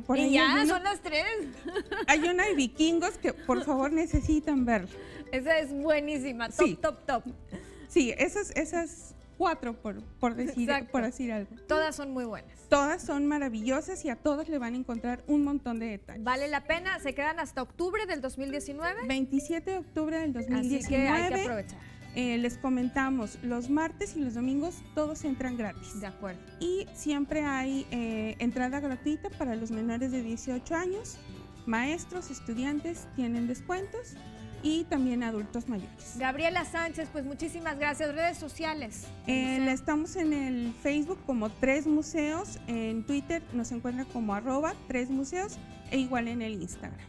por ahí son las 3. Hay una de vikingos que por favor necesitan verla. Esa es buenísima, top. Sí, esas 4 por decir algo. Todas son muy buenas. Todas son maravillosas y a todos le van a encontrar un montón de detalles. Vale la pena, se quedan hasta octubre del 2019. 27 de octubre del 2019. Así que hay que aprovechar. Les comentamos, los martes y los domingos todos entran gratis. De acuerdo. Y siempre hay entrada gratuita para los menores de 18 años. Maestros, estudiantes tienen descuentos, y también adultos mayores. Gabriela Sánchez, pues muchísimas gracias. Redes sociales. Estamos en el Facebook como 3 Museos, en Twitter nos encuentran como @3museos, e igual en el Instagram.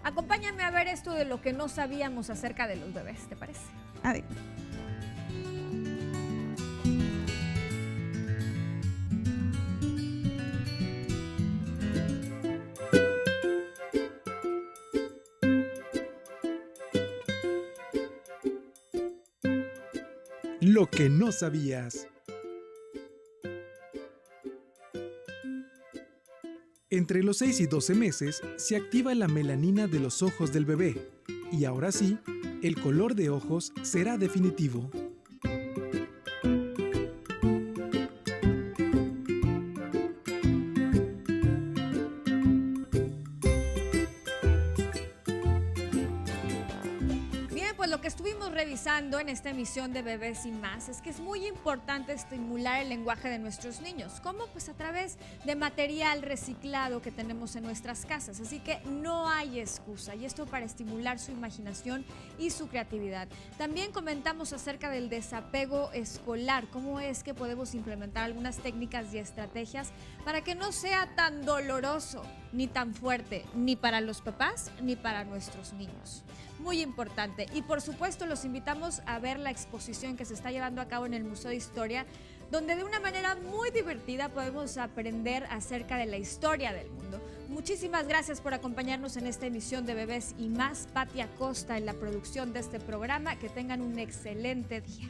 Acompáñame a ver esto de lo que no sabíamos acerca de los bebés, ¿te parece? Adelante. Lo que no sabías. Entre los 6 y 12 meses se activa la melanina de los ojos del bebé, y ahora sí, el color de ojos será definitivo. revisando en esta emisión de Bebés y Más es que es muy importante estimular el lenguaje de nuestros niños. ¿Cómo? Pues a través de material reciclado que tenemos en nuestras casas. Así que no hay excusa, y esto para estimular su imaginación y su creatividad. También comentamos acerca del desapego escolar, cómo es que podemos implementar algunas técnicas y estrategias para que no sea tan doloroso ni tan fuerte, ni para los papás ni para nuestros niños. Muy importante. Y por supuesto los invitamos a ver la exposición que se está llevando a cabo en el Museo de Historia, donde de una manera muy divertida podemos aprender acerca de la historia del mundo. Muchísimas gracias por acompañarnos en esta emisión de Bebés y Más. Pati Acosta en la producción de este programa. Que tengan un excelente día.